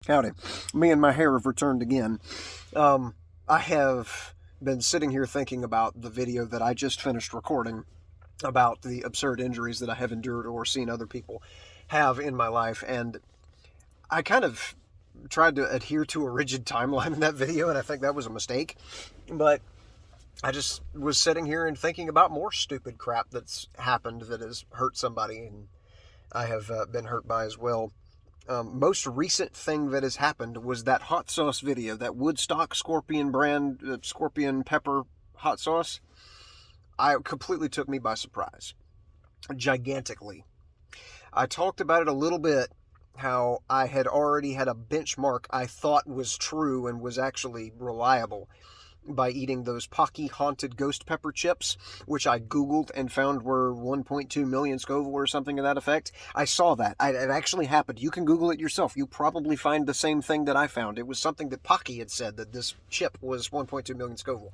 Howdy. Me and my hair have returned again. I have been sitting here thinking about the video that I just finished recording about the absurd injuries that I have endured or seen other people have in my life, and I kind of tried to adhere to a rigid timeline in that video, and I think that was a mistake. But I just was sitting here and thinking about more stupid crap that's happened that has hurt somebody, and I have been hurt by as well. Most recent thing that has happened was that hot sauce video, that Woodstock Scorpion brand Scorpion pepper hot sauce. I completely took me by surprise, gigantically. I talked about it a little bit, how I had already had a benchmark I thought was true and was actually reliable by eating those Pocky Haunted Ghost Pepper chips, which I Googled and found were 1.2 million Scoville or something to that effect. I saw that. It actually happened. You can Google it yourself. You'll probably find the same thing that I found. It was something that Pocky had said, that this chip was 1.2 million Scoville.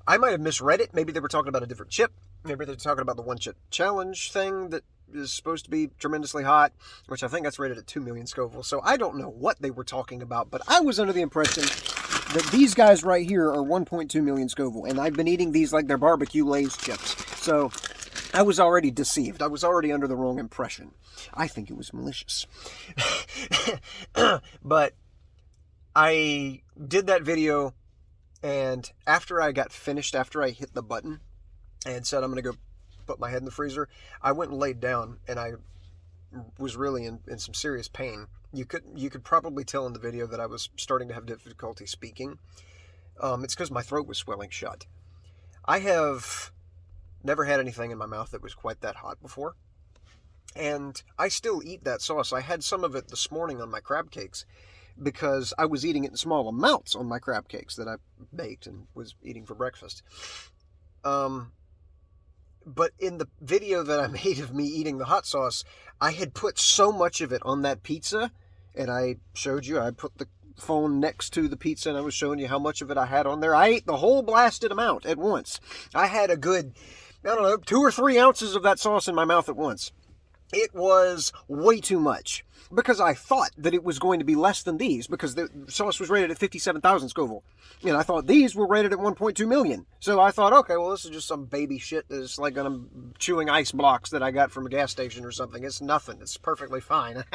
I might have misread it. Maybe they were talking about a different chip. Maybe they're talking about the one chip challenge thing that is supposed to be tremendously hot, which I think that's rated at 2 million Scoville. So I don't know what they were talking about, but I was under the impression that these guys right here are 1.2 million Scoville, and I've been eating these like they're barbecue Lay's chips. So I was already deceived. I was already under the wrong impression. I think it was malicious. But I did that video, and after I got finished, after I hit the button and said I'm going to go put my head in the freezer, I went and laid down, and I was really in some serious pain. You could probably tell in the video that I was starting to have difficulty speaking. It's because my throat was swelling shut. I have never had anything in my mouth that was quite that hot before, and I still eat that sauce. I had some of it this morning on my crab cakes because I was eating it in small amounts on my crab cakes that I baked and was eating for breakfast. But in the video that I made of me eating the hot sauce, I had put so much of it on that pizza, and I showed you, I put the phone next to the pizza, and I was showing you how much of it I had on there. I ate the whole blasted amount at once. I had a good, 2 or 3 ounces of that sauce in my mouth at once. It was way too much, because I thought that it was going to be less than these, because the sauce was rated at 57,000 Scoville. And I thought these were rated at 1.2 million. So I thought, okay, well, this is just some baby shit that's like I'm chewing ice blocks that I got from a gas station or something. It's nothing. It's perfectly fine.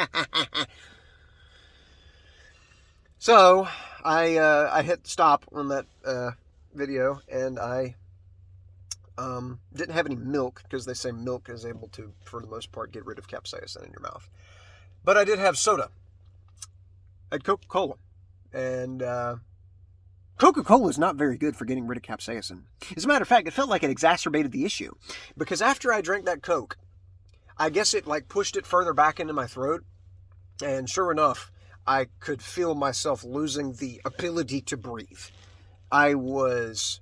So I hit stop on that video, and I didn't have any milk, because they say milk is able to, for the most part, get rid of capsaicin in your mouth. But I did have soda. I had Coca-Cola. And Coca-Cola is not very good for getting rid of capsaicin. As a matter of fact, it felt like it exacerbated the issue. Because after I drank that Coke, I guess it like pushed it further back into my throat. And sure enough, I could feel myself losing the ability to breathe. I was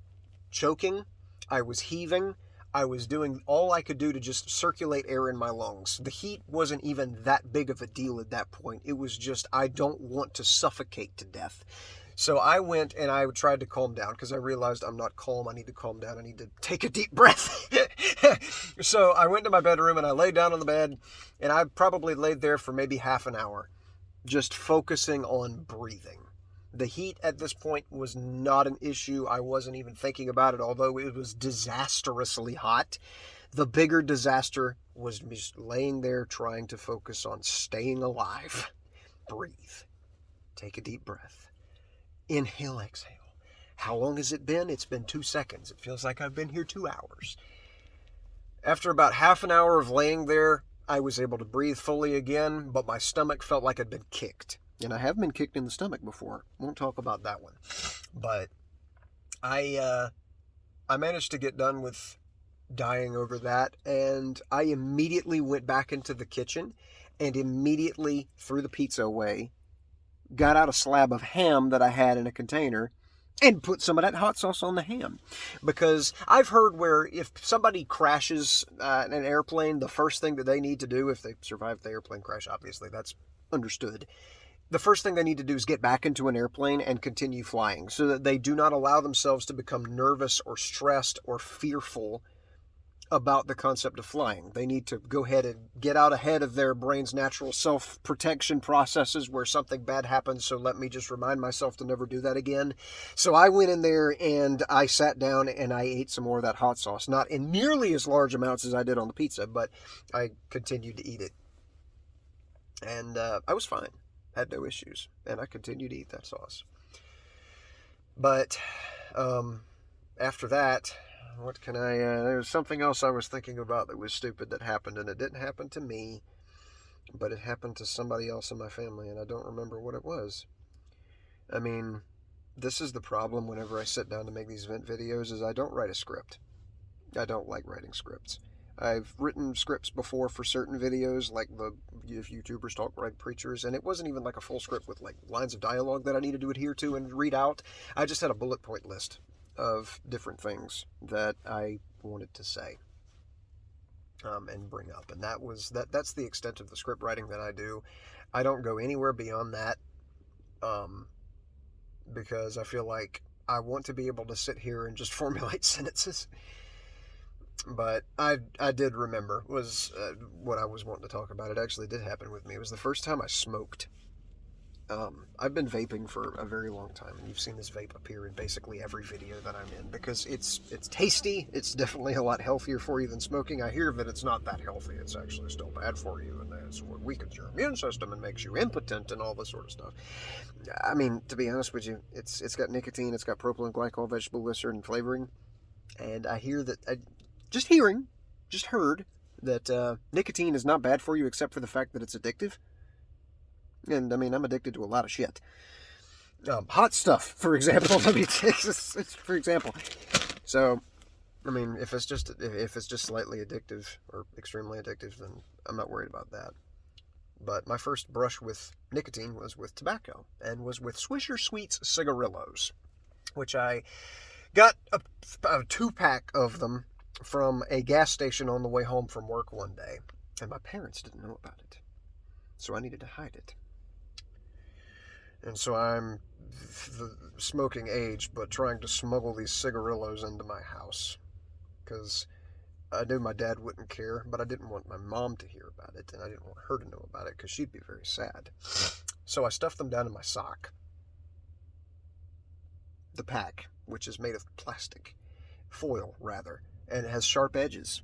choking. I was heaving. I was doing all I could do to just circulate air in my lungs. The heat wasn't even that big of a deal at that point. It was just, I don't want to suffocate to death. So I went and I tried to calm down, because I realized I'm not calm. I need to calm down. I need to take a deep breath. So I went to my bedroom and I laid down on the bed, and I probably laid there for maybe half an hour, just focusing on breathing. The heat at this point was not an issue. I wasn't even thinking about it, although it was disastrously hot. The bigger disaster was just laying there trying to focus on staying alive. Breathe. Take a deep breath. Inhale, exhale. How long has it been? It's been 2 seconds. It feels like I've been here 2 hours. After about half an hour of laying there, I was able to breathe fully again, but my stomach felt like I'd been kicked. And I have been kicked in the stomach before. Won't talk about that one. But I managed to get done with dying over that, and I immediately went back into the kitchen and immediately threw the pizza away, got out a slab of ham that I had in a container, and put some of that hot sauce on the ham. Because I've heard where if somebody crashes an airplane, the first thing that they need to do, if they survive the airplane crash, obviously that's understood, the first thing they need to do is get back into an airplane and continue flying, so that they do not allow themselves to become nervous or stressed or fearful about the concept of flying. They need to go ahead and get out ahead of their brain's natural self-protection processes where something bad happens, so let me just remind myself to never do that again. So I went in there and I sat down and I ate some more of that hot sauce. Not in nearly as large amounts as I did on the pizza, but I continued to eat it. And I was fine. Had no issues. And I continued to eat that sauce. But after that, what can I, there was something else I was thinking about that was stupid that happened, and it didn't happen to me, but it happened to somebody else in my family, and I don't remember what it was. I mean, this is the problem whenever I sit down to make these vent videos, is I don't write a script. I don't like writing scripts. I've written scripts before for certain videos, like the If YouTubers Talk Like Preachers, and it wasn't even like a full script with like lines of dialogue that I needed to adhere to and read out. I just had a bullet point list of different things that I wanted to say and bring up, and that's the extent of the script writing that I do. I don't go anywhere beyond that because I feel like I want to be able to sit here and just formulate sentences. But I did remember was what I was wanting to talk about. It actually did happen with me. It was the first time I smoked. I've been vaping for a very long time, and you've seen this vape appear in basically every video that I'm in because it's tasty. It's definitely a lot healthier for you than smoking. I hear that it's not that healthy. It's actually still bad for you, and it's what weakens your immune system and makes you impotent and all this sort of stuff. I mean, to be honest with you, it's got nicotine, it's got propylene glycol, vegetable glycerin, and flavoring, and I hear that just heard that nicotine is not bad for you except for the fact that it's addictive. And I mean, I'm addicted to a lot of shit. Hot stuff, for example. Let me take this for example. So, I mean, if it's just slightly addictive or extremely addictive, then I'm not worried about that. But my first brush with nicotine was with tobacco, and was with Swisher Sweets cigarillos, which I got a 2-pack of them from a gas station on the way home from work one day, and my parents didn't know about it, so I needed to hide it. And so I'm the smoking age, but trying to smuggle these cigarillos into my house, because I knew my dad wouldn't care, but I didn't want my mom to hear about it, and I didn't want her to know about it, because she'd be very sad. So I stuffed them down in my sock. The pack, which is made of plastic, foil rather, and it has sharp edges.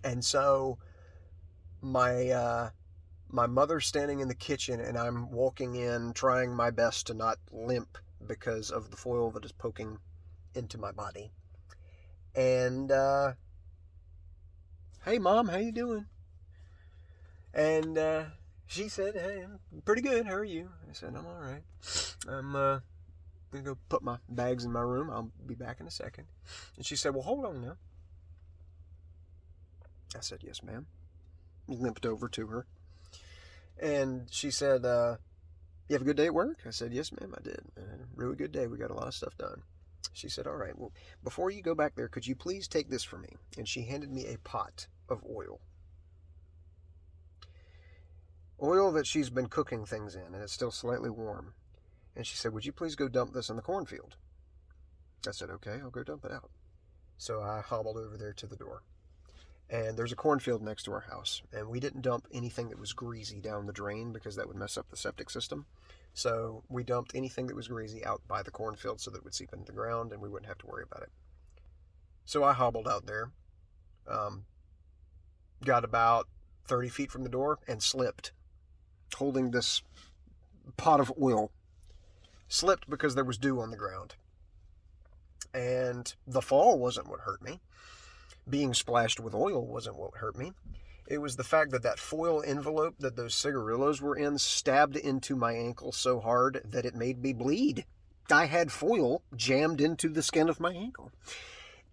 And so my mother's standing in the kitchen, and I'm walking in trying my best to not limp because of the foil that is poking into my body. And hey Mom, how you doing? And she said, hey, I'm pretty good, how are you? I said, I'm alright. I'm gonna go put my bags in my room, I'll be back in a second. And she said, well, hold on now. I said, yes ma'am. Limped over to her. And she said, you have a good day at work? I said, yes, ma'am, I did. A really good day. We got a lot of stuff done. She said, all right, well, before you go back there, could you please take this for me? And she handed me a pot of oil. Oil that she's been cooking things in, and it's still slightly warm. And she said, would you please go dump this in the cornfield? I said, okay, I'll go dump it out. So I hobbled over there to the door. And there's a cornfield next to our house, and we didn't dump anything that was greasy down the drain because that would mess up the septic system. So we dumped anything that was greasy out by the cornfield so that it would seep into the ground and we wouldn't have to worry about it. So I hobbled out there, got about 30 feet from the door and slipped, holding this pot of oil. Slipped because there was dew on the ground. And the fall wasn't what hurt me. Being splashed with oil wasn't what hurt me. It was the fact that that foil envelope that those cigarillos were in stabbed into my ankle so hard that it made me bleed. I had foil jammed into the skin of my ankle.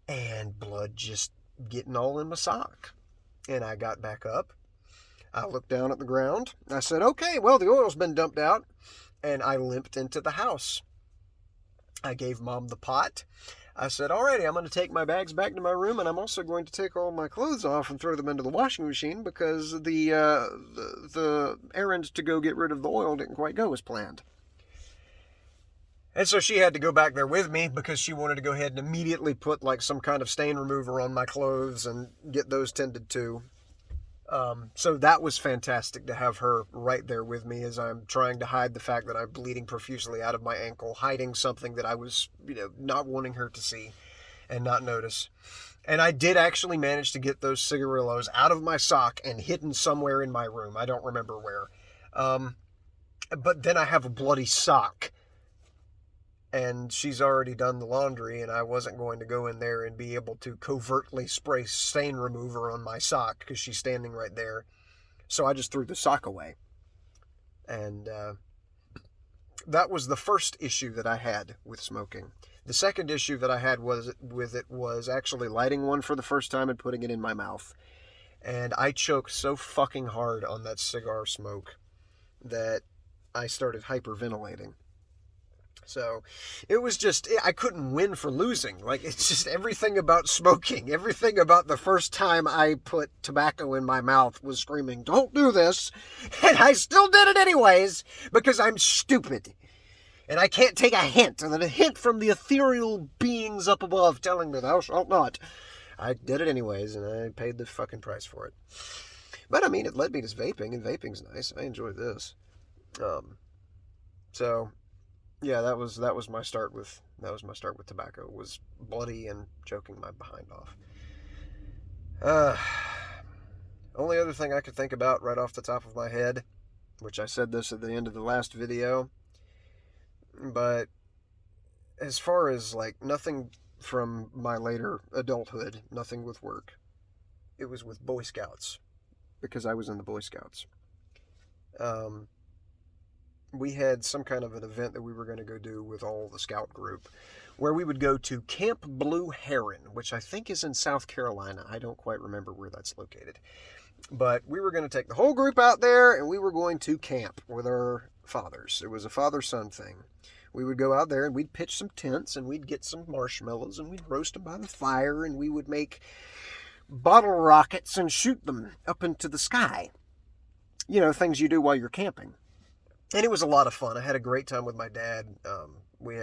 And blood just getting all in my sock. And I got back up. I looked down at the ground. I said, okay, well, the oil's been dumped out. And I limped into the house. I gave Mom the pot. I said, alrighty, I'm going to take my bags back to my room, and I'm also going to take all my clothes off and throw them into the washing machine because the errand to go get rid of the oil didn't quite go as planned. And so she had to go back there with me because she wanted to go ahead and immediately put like some kind of stain remover on my clothes and get those tended to. So that was fantastic to have her right there with me as I'm trying to hide the fact that I'm bleeding profusely out of my ankle, hiding something that I was, not wanting her to see and not notice. And I did actually manage to get those cigarillos out of my sock and hidden somewhere in my room. I don't remember where. But then I have a bloody sock. And she's already done the laundry, and I wasn't going to go in there and be able to covertly spray stain remover on my sock because she's standing right there. So I just threw the sock away. And that was the first issue that I had with smoking. The second issue that I had was actually lighting one for the first time and putting it in my mouth. And I choked so fucking hard on that cigar smoke that I started hyperventilating. So it was just, I couldn't win for losing. Like, it's just everything about smoking, everything about the first time I put tobacco in my mouth was screaming, don't do this. And I still did it anyways because I'm stupid. And I can't take a hint from the ethereal beings up above telling me thou shalt not. I did it anyways, and I paid the fucking price for it. But I mean, it led me to vaping, and vaping's nice. I enjoy this. So yeah, that was my start with tobacco. Was bloody and choking my behind off. Only other thing I could think about right off the top of my head, which I said this at the end of the last video, but as far as like nothing from my later adulthood, nothing with work. It was with Boy Scouts, because I was in the Boy Scouts. We had some kind of an event that we were going to go do with all the scout group, where we would go to Camp Blue Heron, which I think is in South Carolina. I don't quite remember where that's located. But we were going to take the whole group out there, and we were going to camp with our fathers. It was a father-son thing. We would go out there, and we'd pitch some tents, and we'd get some marshmallows, and we'd roast them by the fire, and we would make bottle rockets and shoot them up into the sky. Things you do while you're camping. And it was a lot of fun. I had a great time with my dad. We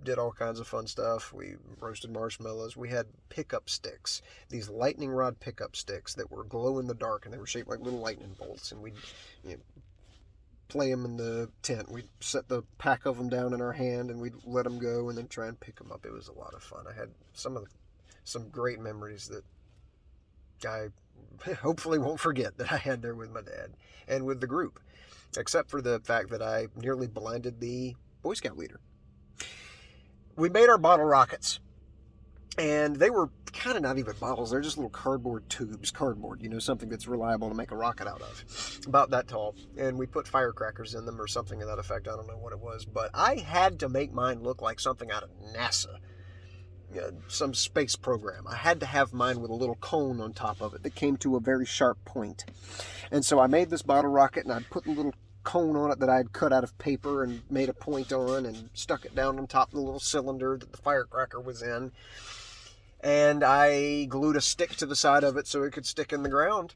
did all kinds of fun stuff. We roasted marshmallows. We had pickup sticks, these lightning rod pickup sticks that were glow in the dark, and they were shaped like little lightning bolts. And we'd play them in the tent. We'd set the pack of them down in our hand, and we'd let them go, and then try and pick them up. It was a lot of fun. I had some great memories that I hopefully won't forget that I had there with my dad and with the group. Except for the fact that I nearly blinded the Boy Scout leader. We made our bottle rockets, and they were kind of not even bottles. They're just little cardboard tubes, something that's reliable to make a rocket out of, about that tall. And we put firecrackers in them or something to that effect. I don't know what it was, but I had to make mine look like something out of NASA. Some space program. I had to have mine with a little cone on top of it that came to a very sharp point. And so I made this bottle rocket, and I'd put a little cone on it that I had cut out of paper and made a point on and stuck it down on top of the little cylinder that the firecracker was in. And I glued a stick to the side of it so it could stick in the ground.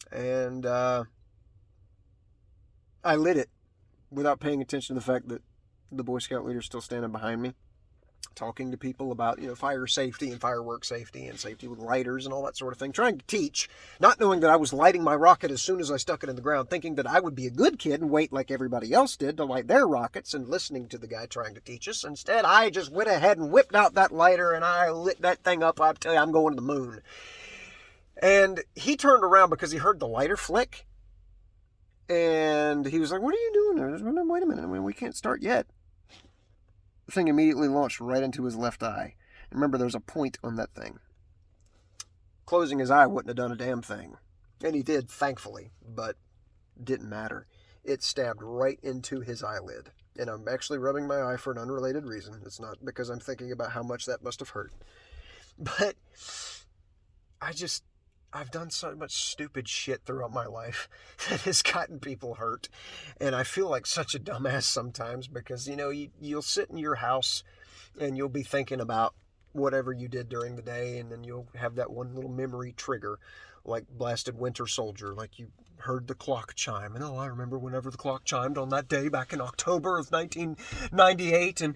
And I lit it without paying attention to the fact that the Boy Scout leader's still standing behind me, talking to people about, fire safety and firework safety and safety with lighters and all that sort of thing, trying to teach, not knowing that I was lighting my rocket as soon as I stuck it in the ground, thinking that I would be a good kid and wait like everybody else did to light their rockets and listening to the guy trying to teach us. Instead, I just went ahead and whipped out that lighter and I lit that thing up. I tell you, I'm going to the moon. And he turned around because he heard the lighter flick. And he was like, "What are you doing?" Wait a minute. We can't start yet. The thing immediately launched right into his left eye. And remember, there's a point on that thing. Closing his eye wouldn't have done a damn thing. And he did, thankfully, but didn't matter. It stabbed right into his eyelid. And I'm actually rubbing my eye for an unrelated reason. It's not because I'm thinking about how much that must have hurt. But I've done so much stupid shit throughout my life that has gotten people hurt. And I feel like such a dumbass sometimes because, you'll sit in your house and you'll be thinking about whatever you did during the day, and then you'll have that one little memory trigger. like blasted Winter Soldier, like you heard the clock chime, and I remember whenever the clock chimed on that day back in October of 1998, and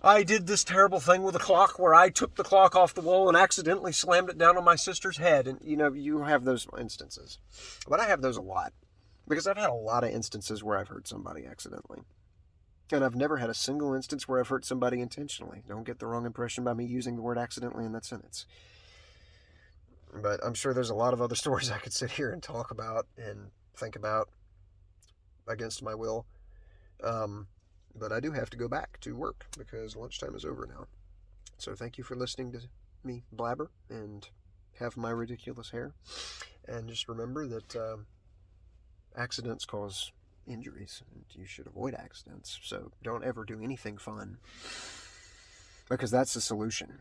I did this terrible thing with the clock where I took the clock off the wall and accidentally slammed it down on my sister's head. And you have those instances, but I have those a lot because I've had a lot of instances where I've hurt somebody accidentally. And I've never had a single instance where I've hurt somebody intentionally. Don't get the wrong impression by me using the word accidentally in that sentence. But I'm sure there's a lot of other stories I could sit here and talk about and think about against my will. But I do have to go back to work because lunchtime is over now. So thank you for listening to me blabber and have my ridiculous hair. And just remember that accidents cause injuries, and you should avoid accidents. So don't ever do anything fun, because that's the solution.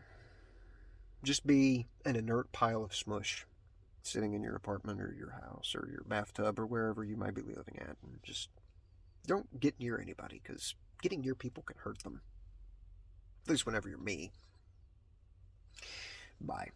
Just be an inert pile of smush sitting in your apartment or your house or your bathtub or wherever you might be living at, and just don't get near anybody, because getting near people can hurt them. At least whenever you're me. Bye.